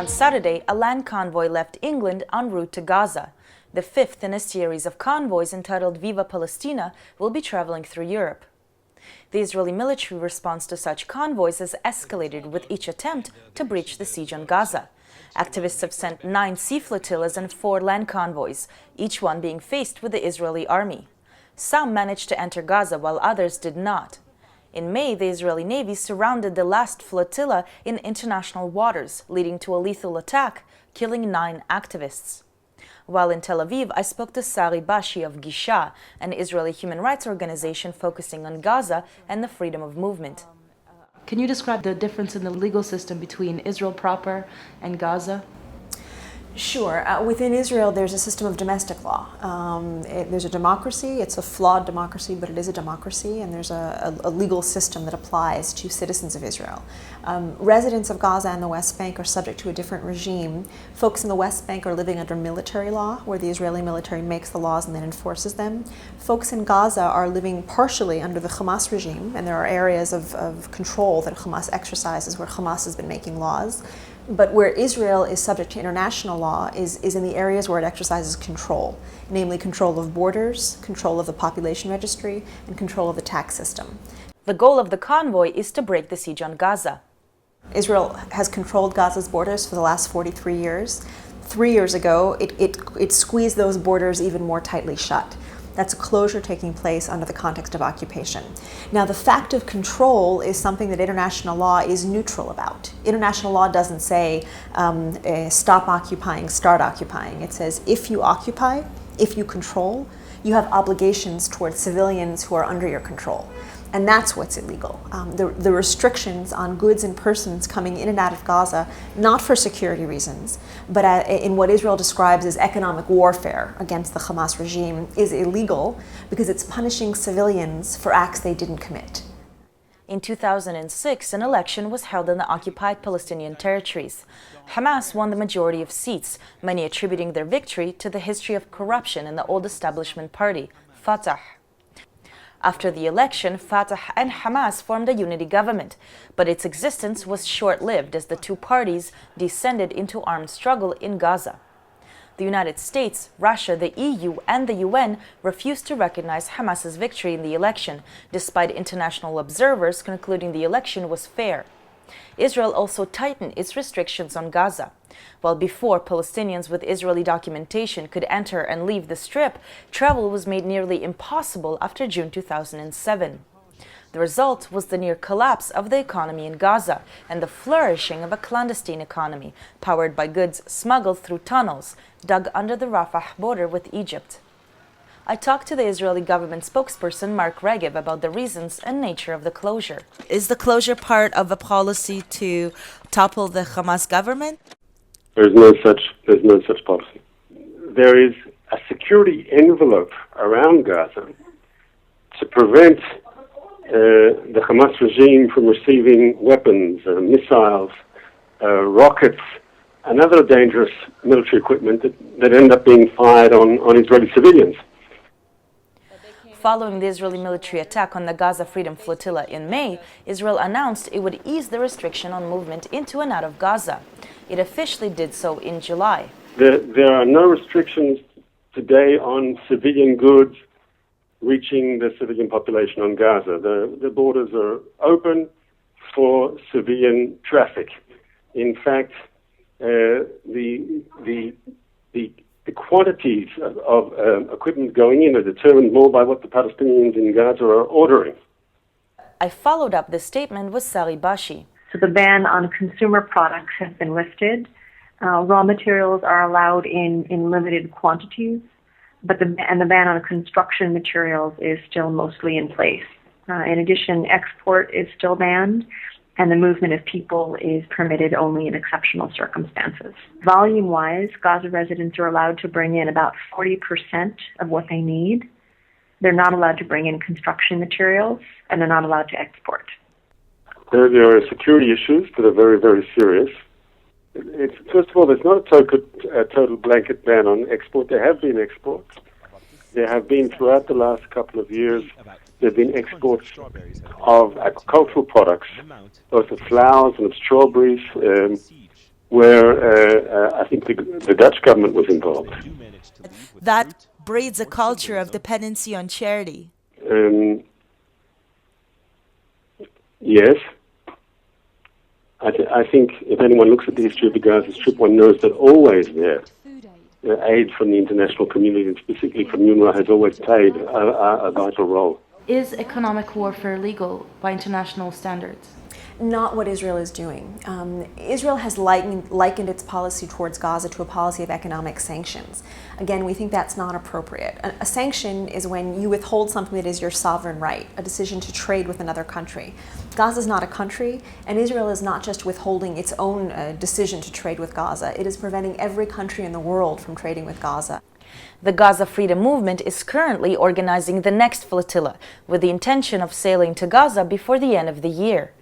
On Saturday, a land convoy left England en route to Gaza. The fifth in a series of convoys entitled Viva Palestina will be traveling through Europe. The Israeli military response to such convoys has escalated with each attempt to breach the siege on Gaza. Activists have sent 9 sea flotillas and 4 land convoys, each one being faced with the Israeli army. Some managed to enter Gaza while others did not. In May, the Israeli Navy surrounded the last flotilla in international waters, leading to a lethal attack, killing 9 activists. While in Tel Aviv, I spoke to Bashi of Gisha, an Israeli human rights organization focusing on Gaza and the freedom of movement. Can you describe the difference in the legal system between Israel proper and Gaza? Sure. Within Israel, there's a system of domestic law. There's a democracy. It's a flawed democracy, but it is a democracy, and there's a legal system that applies to citizens of Israel. Residents of Gaza and the West Bank are subject to a different regime. Folks in the West Bank are living under military law, where the Israeli military makes the laws and then enforces them. Folks in Gaza are living partially under the Hamas regime, and there are areas of control that Hamas exercises where Hamas has been making laws. But where Israel is subject to international law is in the areas where it exercises control, namely control of borders, control of the population registry, and control of the tax system. The goal of the convoy is to break the siege on Gaza. Israel has controlled Gaza's borders for the last 43 years. 3 years ago, it squeezed those borders even more tightly shut. That's a closure taking place under the context of occupation. Now, the fact of control is something that international law is neutral about. International law doesn't say stop occupying, start occupying. It says if you occupy, if you control, you have obligations towards civilians who are under your control. And that's what's illegal. The restrictions on goods and persons coming in and out of Gaza, not for security reasons, but in what Israel describes as economic warfare against the Hamas regime, is illegal because it's punishing civilians for acts they didn't commit. In 2006, an election was held in the occupied Palestinian territories. Hamas won the majority of seats, many attributing their victory to the history of corruption in the old establishment party, Fatah. After the election, Fatah and Hamas formed a unity government, but its existence was short-lived as the two parties descended into armed struggle in Gaza. The United States, Russia, the EU, and the UN refused to recognize Hamas's victory in the election, despite international observers concluding the election was fair. Israel also tightened its restrictions on Gaza. While before Palestinians with Israeli documentation could enter and leave the Strip, travel was made nearly impossible after June 2007. The result was the near collapse of the economy in Gaza and the flourishing of a clandestine economy, powered by goods smuggled through tunnels dug under the Rafah border with Egypt. I talked to the Israeli government spokesperson Mark Regev about the reasons and nature of the closure. Is the closure part of a policy to topple the Hamas government? There's no such policy. There is a security envelope around Gaza to prevent the Hamas regime from receiving weapons, missiles, rockets, and other dangerous military equipment that end up being fired on Israeli civilians. Following the Israeli military attack on the Gaza Freedom Flotilla in May, Israel announced it would ease the restriction on movement into and out of Gaza. It officially did so in July. There are no restrictions today on civilian goods reaching the civilian population on Gaza. The borders are open for civilian traffic. In fact, the quantities of equipment going in are determined more by what the Palestinians in Gaza are ordering. I followed up this statement with Bashi. So the ban on consumer products has been lifted. Raw materials are allowed in limited quantities, but the ban on construction materials is still mostly in place. In addition, export is still banned, and the movement of people is permitted only in exceptional circumstances. Volume-wise, Gaza residents are allowed to bring in about 40% of what they need. They're not allowed to bring in construction materials, and they're not allowed to export. There are security issues that are very, very serious. First of all, there's not a total blanket ban on export. There have been exports. There have been, throughout the last couple of years, there have been exports of agricultural products, both of flowers and of strawberries, where I think the Dutch government was involved. That breeds a culture of dependency on charity. Yes. I think if anyone looks at the history of the Gaza Strip, one knows that always there, aid from the international community, and specifically from UNRWA, has always played a vital role. Is economic warfare legal by international standards? Not what Israel is doing. Israel has likened its policy towards Gaza to a policy of economic sanctions. Again, we think that's not appropriate. A sanction is when you withhold something that is your sovereign right, a decision to trade with another country. Gaza is not a country, and Israel is not just withholding its own decision to trade with Gaza. It is preventing every country in the world from trading with Gaza. The Gaza Freedom Movement is currently organizing the next flotilla with the intention of sailing to Gaza before the end of the year.